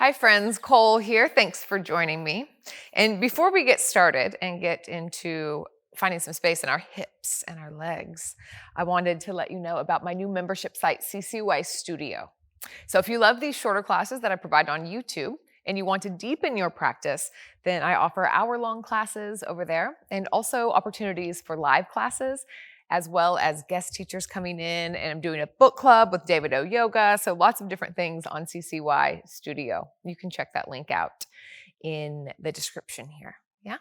Hi friends, Cole here. Thanks for joining me. And before we get started and get into finding some space in our hips and our legs, I wanted to let you know about my new membership site, CCY Studio. So if you love these shorter classes that I provide on YouTube and you want to deepen your practice, then I offer hour-long classes over there and also opportunities for live classes, as well as guest teachers coming in, and I'm doing a book club with David O Yoga, so lots of different things on CCY Studio. You can check that link out in the description here, yeah?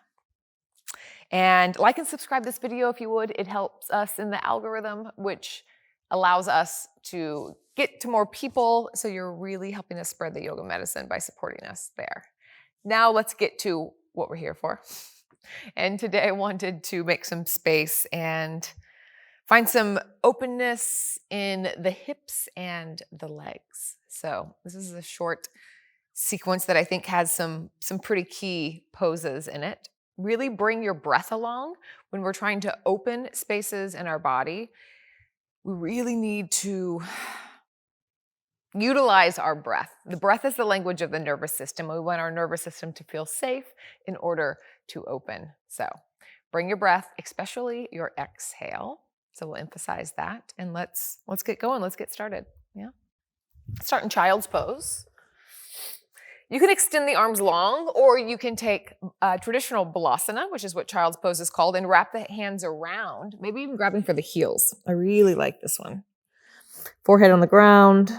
And like and subscribe this video if you would. It helps us in the algorithm, which allows us to get to more people, so you're really helping us spread the yoga medicine by supporting us there. Now let's get to what we're here for. And today I wanted to make some space and find some openness in the hips and the legs. So this is a short sequence that I think has some pretty key poses in it. Really bring your breath along when we're trying to open spaces in our body. We really need to utilize our breath. The breath is the language of the nervous system. We want our nervous system to feel safe in order to open. So bring your breath, especially your exhale. So we'll emphasize that, and let's get going. Let's get started. Yeah. Start in child's pose. You can extend the arms long, or you can take traditional balasana, which is what child's pose is called, and wrap the hands around, maybe even grabbing for the heels. I really like this one. Forehead on the ground.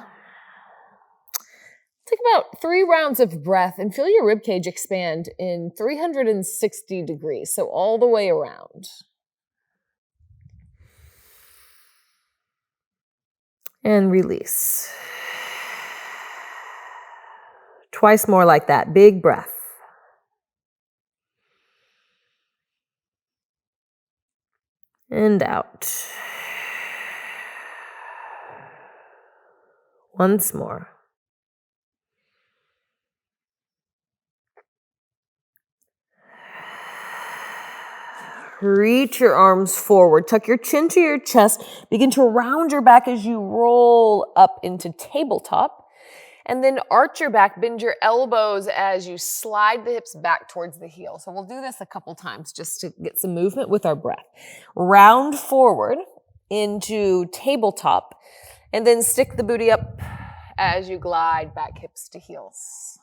Take about 3 rounds of breath and feel your ribcage expand in 360 degrees, so all the way around. And release. Twice more like that. Big breath. And out. Once more. Reach your arms forward. Tuck your chin to your chest. Begin to round your back as you roll up into tabletop. And then arch your back, bend your elbows as you slide the hips back towards the heel. So we'll do this a couple times just to get some movement with our breath. Round forward into tabletop, and then stick the booty up as you glide back hips to heels.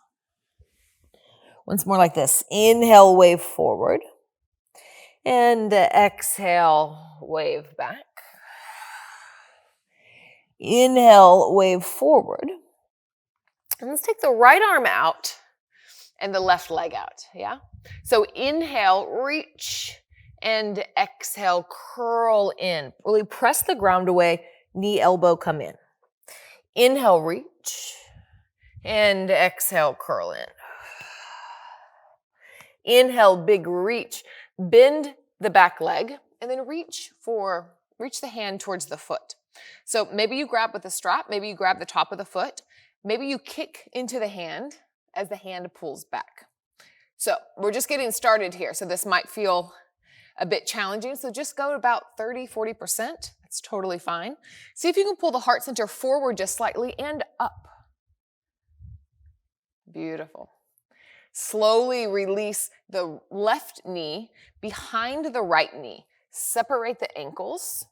Once more like this. Inhale, wave forward. And exhale, wave back. Inhale, wave forward. And let's take the right arm out and the left leg out, yeah? So inhale, reach, and exhale, curl in. Really press the ground away, knee, elbow, come in. Inhale, reach, and exhale, curl in. Inhale, big reach. Bend the back leg, and then reach the hand towards the foot. So maybe you grab with the strap, maybe you grab the top of the foot, maybe you kick into the hand as the hand pulls back. So we're just getting started here, so this might feel a bit challenging, so just go about 30-40%. That's totally fine. See if you can pull the heart center forward just slightly and up. Beautiful. Slowly release the left knee behind the right knee. Separate the ankles,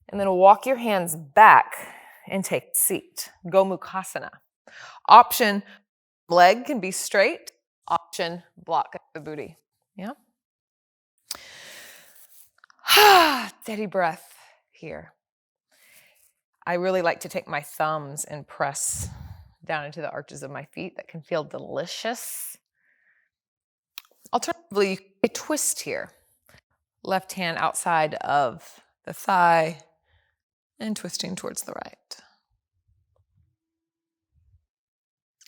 and then walk your hands back and take a seat. Gomukhasana. Option, leg can be straight. Option, block the booty. Yeah? Steady breath here. I really like to take my thumbs and press down into the arches of my feet. That can feel delicious. Alternatively, you can twist here. Left hand outside of the thigh and twisting towards the right.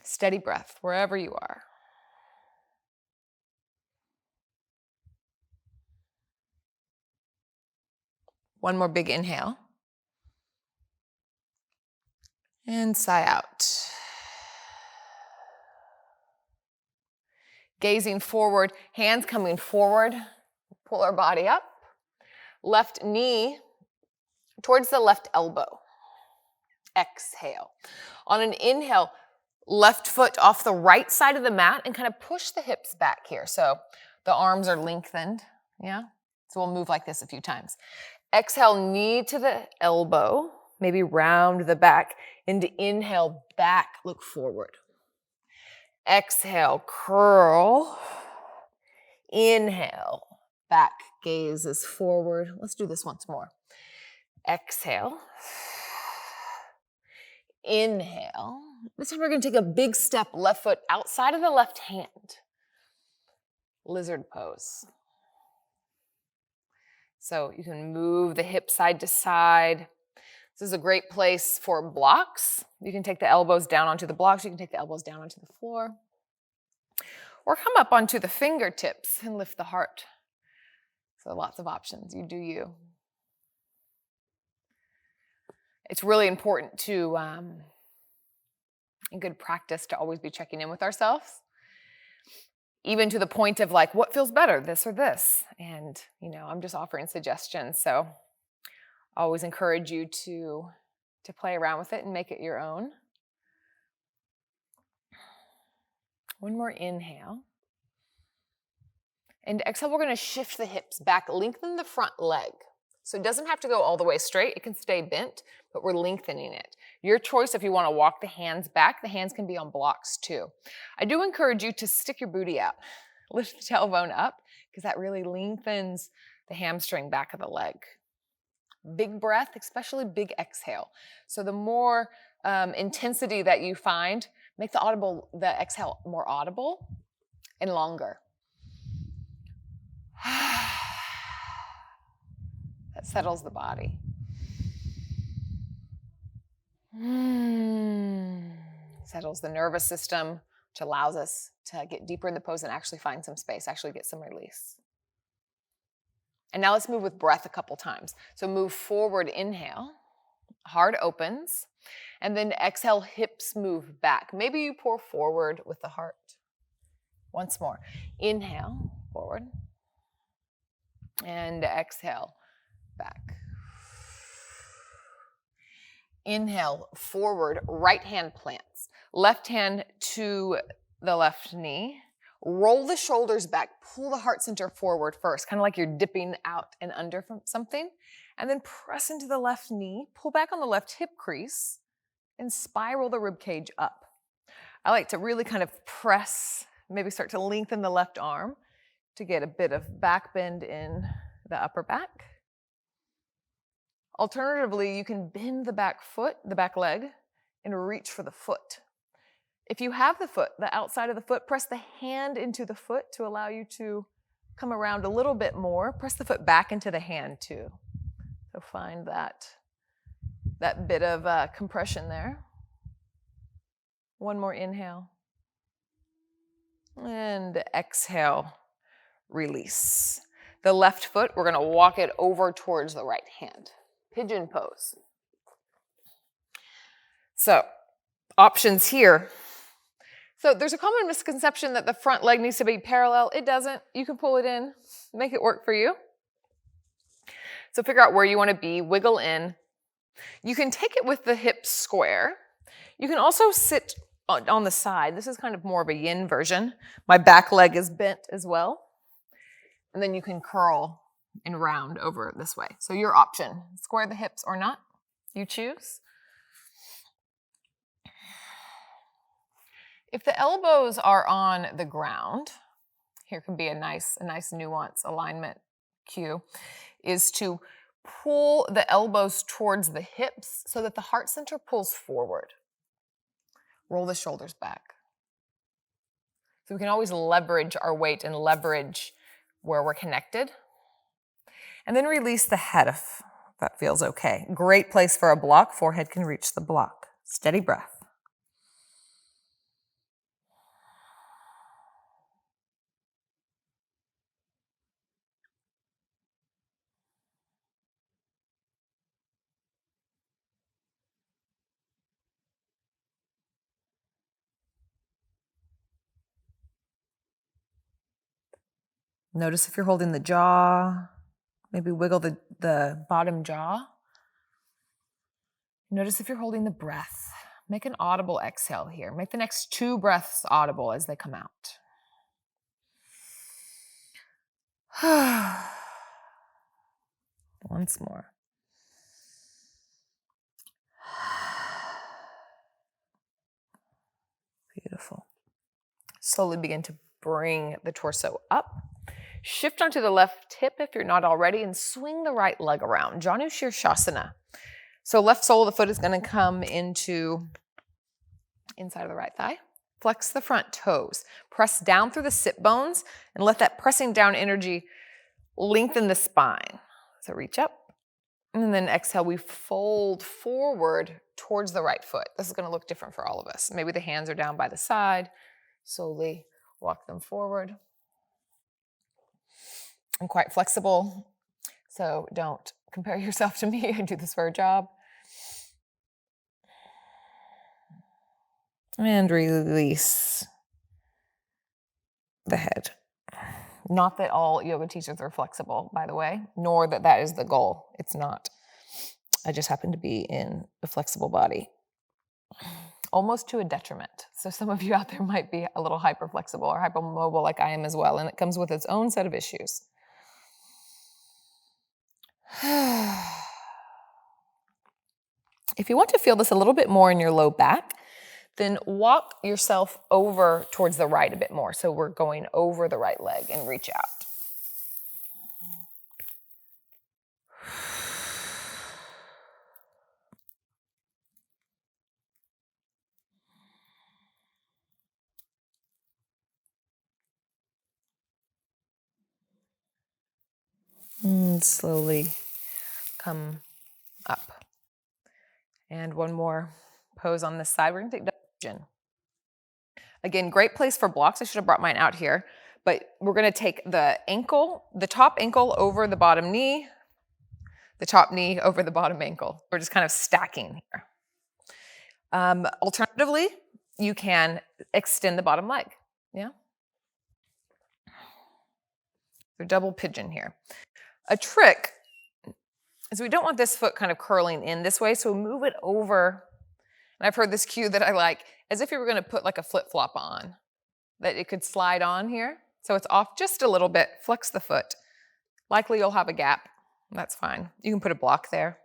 Steady breath wherever you are. One more big inhale. And sigh out. Gazing forward, hands coming forward. Pull our body up. Left knee towards the left elbow. Exhale. On an inhale, Left foot off the right side of the mat and kind of push the hips back here. So the arms are lengthened, yeah? So we'll move like this a few times. Exhale, knee to the elbow, maybe round the back, and inhale, back, look forward. Exhale, curl. Inhale, back gaze is forward. Let's do this once more. Exhale. Inhale. This time we're going to take a big step, left foot outside of the left hand. Lizard pose. So you can move the hip side to side. This is a great place for blocks. You can take the elbows down onto the blocks. You can take the elbows down onto the floor. Or come up onto the fingertips and lift the heart. So lots of options. You do you. It's really important to, in good practice, to always be checking in with ourselves. Even to the point of like, what feels better, this or this? And, I'm just offering suggestions. So I always encourage you to play around with it and make it your own. One more inhale. And exhale, we're going to shift the hips back, lengthen the front leg. So it doesn't have to go all the way straight. It can stay bent, but we're lengthening it. Your choice if you want to walk the hands back. The hands can be on blocks too. I do encourage you to stick your booty out. Lift the tailbone up because that really lengthens the hamstring back of the leg. Big breath, especially big exhale. So the more intensity that you find, make the exhale more audible and longer. That settles the body. Settles the nervous system, which allows us to get deeper in the pose and actually find some space, actually get some release. And now let's move with breath a couple times. So move forward, inhale, heart opens, and then exhale, hips move back. Maybe you pour forward with the heart. Once more. Inhale, forward. And exhale, back. Inhale, forward, right hand plants. Left hand to the left knee. Roll the shoulders back. Pull the heart center forward first, kind of like you're dipping out and under from something. And then press into the left knee. Pull back on the left hip crease and spiral the rib cage up. I like to really kind of press, maybe start to lengthen the left arm to get a bit of back bend in the upper back. Alternatively, you can bend the back leg, and reach for the foot. If you have the foot, the outside of the foot, press the hand into the foot to allow you to come around a little bit more. Press the foot back into the hand too. So find that bit of compression there. One more inhale. And exhale, release. The left foot, we're going to walk it over towards the right hand. Pigeon pose. So, options here. So there's a common misconception that the front leg needs to be parallel. It doesn't. You can pull it in, make it work for you. So figure out where you want to be, wiggle in. You can take it with the hips square. You can also sit on the side. This is kind of more of a yin version. My back leg is bent as well. And then you can curl and round over this way. So your option, square the hips or not, you choose. If the elbows are on the ground, here can be a nice nuance alignment cue, is to pull the elbows towards the hips so that the heart center pulls forward. Roll the shoulders back. So we can always leverage our weight and leverage where we're connected. And then release the head if that feels okay. Great place for a block. Forehead can reach the block. Steady breath. Notice if you're holding the jaw. Maybe wiggle the bottom jaw. Notice if you're holding the breath. Make an audible exhale here. Make the next 2 breaths audible as they come out. Once more. Beautiful. Slowly begin to bring the torso up. Shift onto the left hip if you're not already, and swing the right leg around. Janu Shirshasana. So left sole of the foot is going to come into inside of the right thigh. Flex the front toes. Press down through the sit bones and let that pressing down energy lengthen the spine. So reach up. And then exhale, we fold forward towards the right foot. This is going to look different for all of us. Maybe the hands are down by the side. Slowly walk them forward. I'm quite flexible, so don't compare yourself to me. I do this for a job. And release the head. Not that all yoga teachers are flexible, by the way, nor that that is the goal. It's not. I just happen to be in a flexible body, almost to a detriment. So some of you out there might be a little hyper-flexible or hypermobile like I am as well, and it comes with its own set of issues. If you want to feel this a little bit more in your low back, then walk yourself over towards the right a bit more. So we're going over the right leg and reach out. And slowly come up. And one more pose on this side. We're going to take pigeon. Again, great place for blocks. I should have brought mine out here. But we're going to take the ankle, the top ankle over the bottom knee, the top knee over the bottom ankle. We're just kind of stacking here. Alternatively, you can extend the bottom leg. Yeah? So double pigeon here. A trick is we don't want this foot kind of curling in this way, so move it over. And I've heard this cue that I like, as if you were going to put like a flip-flop on, that it could slide on here. So it's off just a little bit. Flex the foot. Likely you'll have a gap. That's fine. You can put a block there.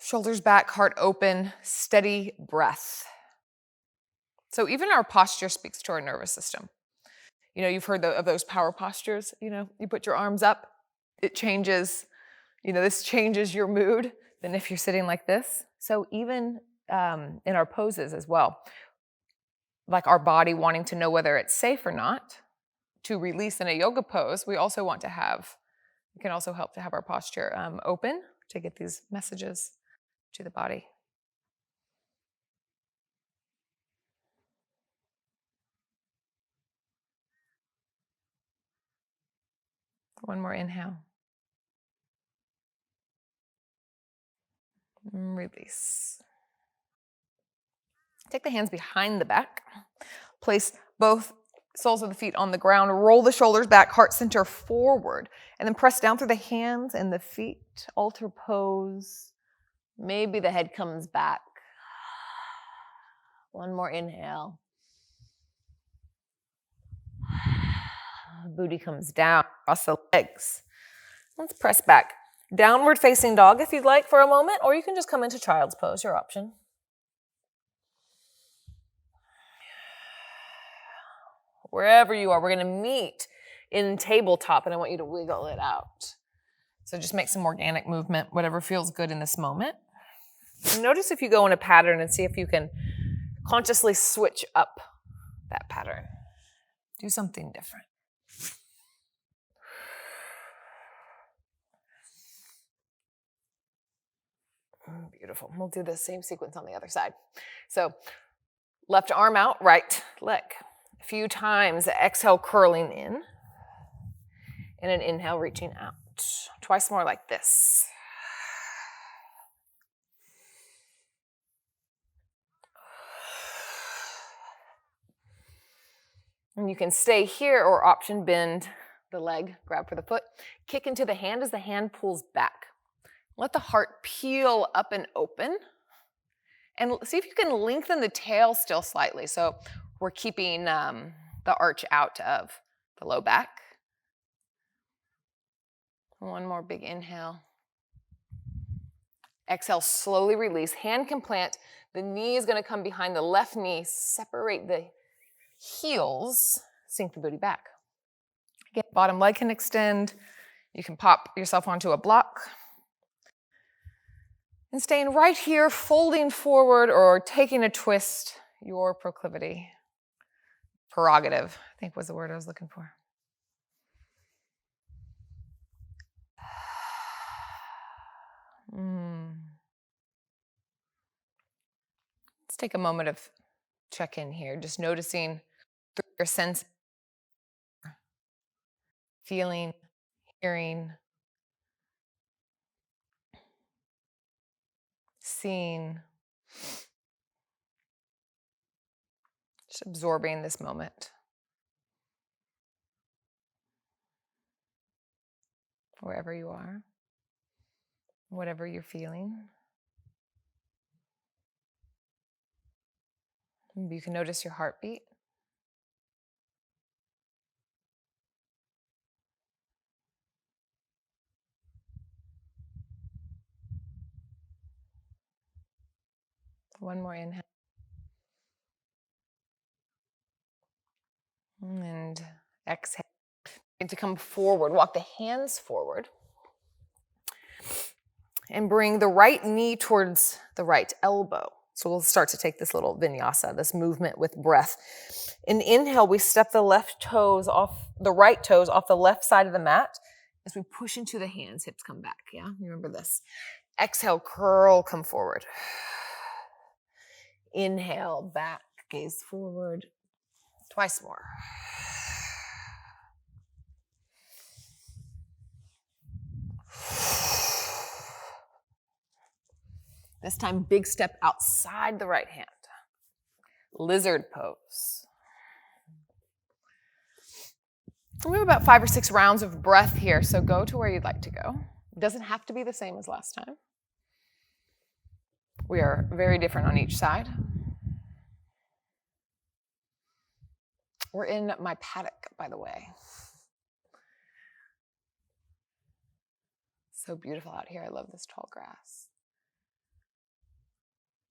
Shoulders back, heart open, steady breath. So even our posture speaks to our nervous system. You know, you've heard of those power postures. You know, you put your arms up, it changes, you know, this changes your mood than if you're sitting like this. So even in our poses as well, like our body wanting to know whether it's safe or not to release in a yoga pose, we also want to have, it can also help to have our posture open to get these messages to the body. One more inhale. Release. Take the hands behind the back. Place both soles of the feet on the ground. Roll the shoulders back, heart center forward. And then press down through the hands and the feet. Altar pose. Maybe the head comes back. One more inhale. Booty comes down. Cross the legs. Let's press back. Downward facing dog if you'd like for a moment, or you can just come into child's pose, your option. Wherever you are, we're going to meet in tabletop, and I want you to wiggle it out. So just make some organic movement, whatever feels good in this moment. And notice if you go in a pattern and see if you can consciously switch up that pattern. Do something different. Beautiful. We'll do the same sequence on the other side. So left arm out, right leg. A few times, exhale, curling in. And an inhale, reaching out. Twice more like this. And you can stay here or option bend the leg, grab for the foot. Kick into the hand as the hand pulls back. Let the heart peel up and open. And see if you can lengthen the tail still slightly. So we're keeping the arch out of the low back. One more big inhale. Exhale, slowly release. Hand can plant. The knee is going to come behind the left knee. Separate the heels. Sink the booty back. Again, bottom leg can extend. You can pop yourself onto a block. And staying right here, folding forward or taking a twist, your proclivity. Prerogative, I think was the word I was looking for. Let's take a moment of check-in here, just noticing through your sense, feeling, hearing, seeing, just absorbing this moment. Wherever you are, whatever you're feeling. Maybe you can notice your heartbeat. One more inhale. And exhale. To come forward, walk the hands forward. And bring the right knee towards the right elbow. So we'll start to take this little vinyasa, this movement with breath. In inhale, we step the right toes off the left side of the mat as we push into the hands, hips come back, yeah? Remember this. Exhale, curl, come forward. Inhale, back, gaze forward. Twice more. This time, big step outside the right hand. Lizard pose. We have about 5 or 6 rounds of breath here, so go to where you'd like to go. It doesn't have to be the same as last time. We are very different on each side. We're in my paddock, by the way. So beautiful out here. I love this tall grass.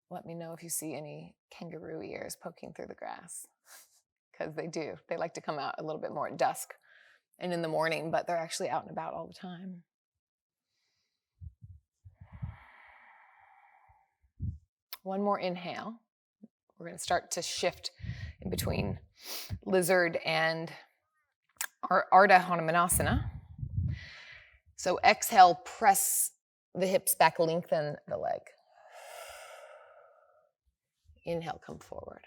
Let me know if you see any kangaroo ears poking through the grass, because they do. They like to come out a little bit more at dusk and in the morning, but they're actually out and about all the time. One more inhale. We're going to start to shift in between lizard and our Ardha Hanumanasana. So exhale, press the hips back, lengthen the leg. Inhale, come forward.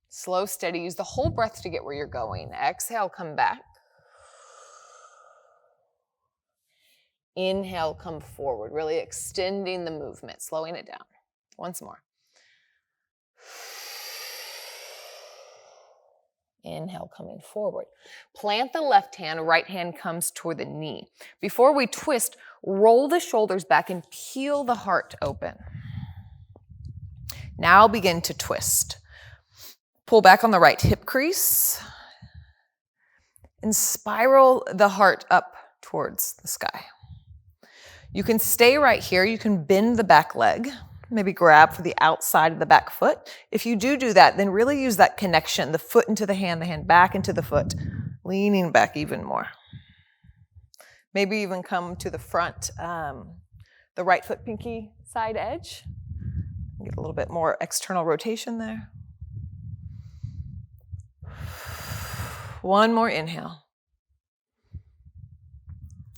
Slow, steady. Use the whole breath to get where you're going. Exhale, come back. Inhale, come forward. Really extending the movement, slowing it down. Once more. Inhale, coming forward. Plant the left hand, right hand comes toward the knee. Before we twist, roll the shoulders back and peel the heart open. Now begin to twist. Pull back on the right hip crease and spiral the heart up towards the sky. You can stay right here. You can bend the back leg, maybe grab for the outside of the back foot. If you do that, then really use that connection, the foot into the hand back into the foot, leaning back even more. Maybe even come to the front, the right foot pinky side edge. Get a little bit more external rotation there. One more inhale.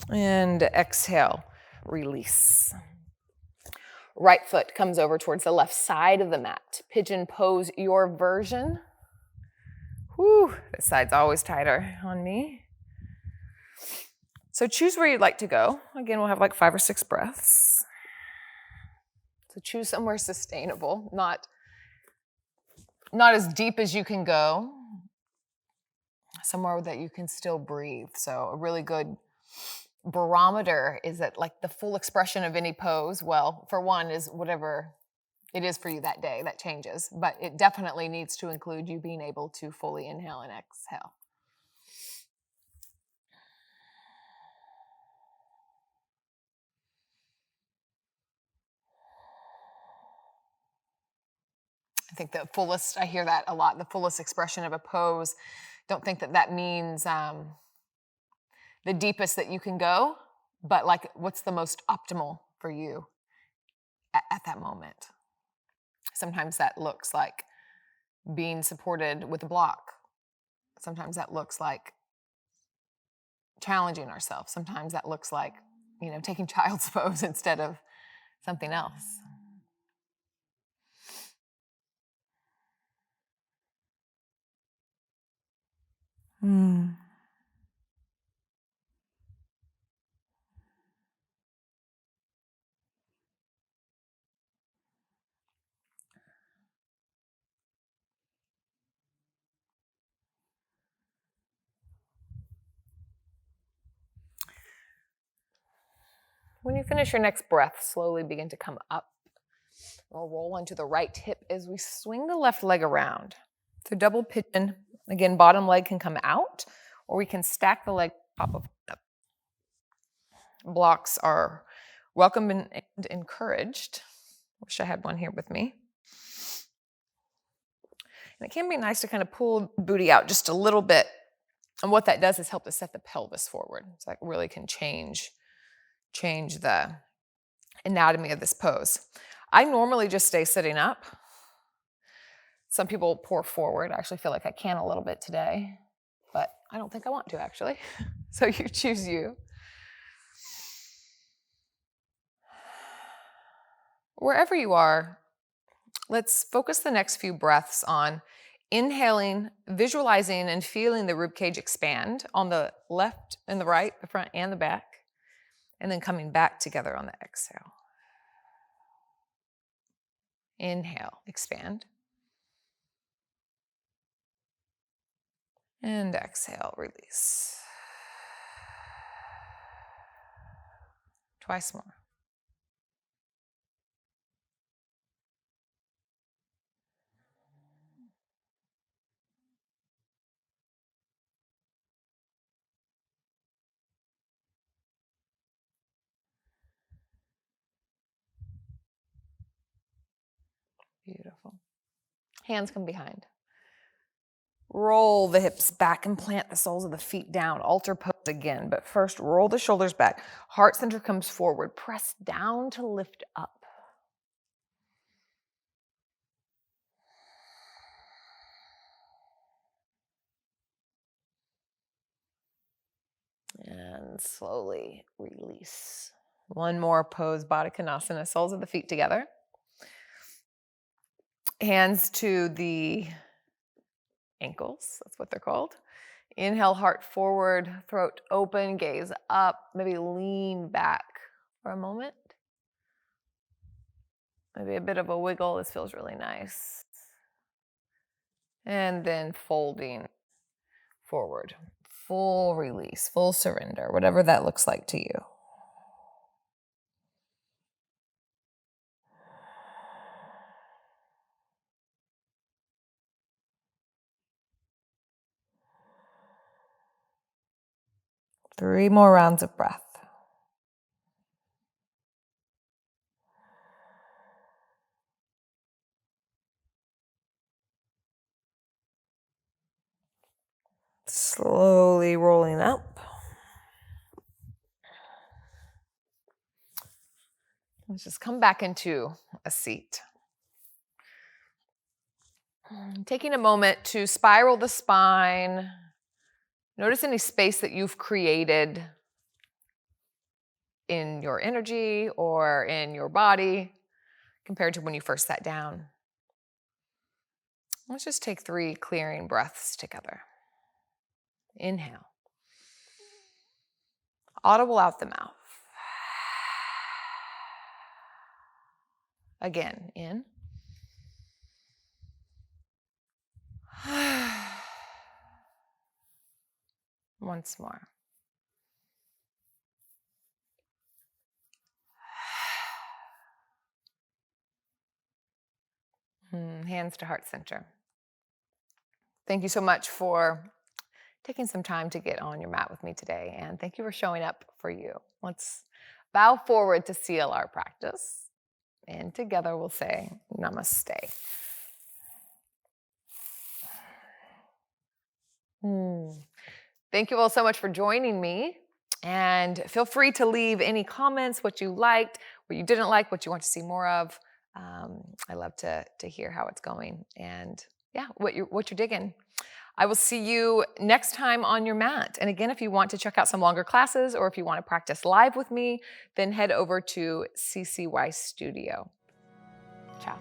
And exhale, release. Right foot comes over towards the left side of the mat. Pigeon pose, your version. Whew, this side's always tighter on me. So choose where you'd like to go. Again, we'll have like 5 or 6 breaths. So choose somewhere sustainable, not as deep as you can go, somewhere that you can still breathe. So a really good barometer is that like the full expression of any pose. Well, for one is whatever it is for you that day. That changes, but it definitely needs to include you being able to fully inhale and exhale. I think the fullest, I hear that a lot, the fullest expression of a pose. Don't think that that means the deepest that you can go, but like what's the most optimal for you at that moment. Sometimes that looks like being supported with a block. Sometimes that looks like challenging ourselves. Sometimes that looks like, taking child's pose instead of something else. When you finish your next breath, slowly begin to come up. We'll roll into the right hip as we swing the left leg around. So double pigeon. Again, bottom leg can come out, or we can stack the leg top of it. Blocks are welcome and encouraged. Wish I had one here with me. And it can be nice to kind of pull the booty out just a little bit. And what that does is help to set the pelvis forward. So that really can change the anatomy of this pose. I normally just stay sitting up. Some people pour forward. I actually feel like I can a little bit today, but I don't think I want to actually. So you choose you. Wherever you are, let's focus the next few breaths on inhaling, visualizing, and feeling the ribcage expand on the left and the right, the front and the back, and then coming back together on the exhale. Inhale, expand. And exhale, release. Twice more. Beautiful. Hands come behind. Roll the hips back and plant the soles of the feet down. Altar pose again, but first roll the shoulders back. Heart center comes forward. Press down to lift up. And slowly release. One more pose, Baddha Konasana, soles of the feet together. Hands to the ankles, that's what they're called. Inhale, heart forward, throat open, gaze up, maybe lean back for a moment. Maybe a bit of a wiggle, this feels really nice. And then folding forward. Full release, full surrender, whatever that looks like to you. Three more rounds of breath. Slowly rolling up. Let's just come back into a seat. Taking a moment to spiral the spine. Notice any space that you've created in your energy or in your body compared to when you first sat down. Let's just take 3 clearing breaths together. Inhale. Audible out the mouth. Again, in. Once more. Hands to heart center. Thank you so much for taking some time to get on your mat with me today. And thank you for showing up for you. Let's bow forward to seal our practice. And together we'll say Namaste. Thank you all so much for joining me. And feel free to leave any comments, what you liked, what you didn't like, what you want to see more of. I love to hear how it's going and yeah, what you're digging. I will see you next time on your mat. And again, if you want to check out some longer classes or if you want to practice live with me, then head over to CCY Studio. Ciao.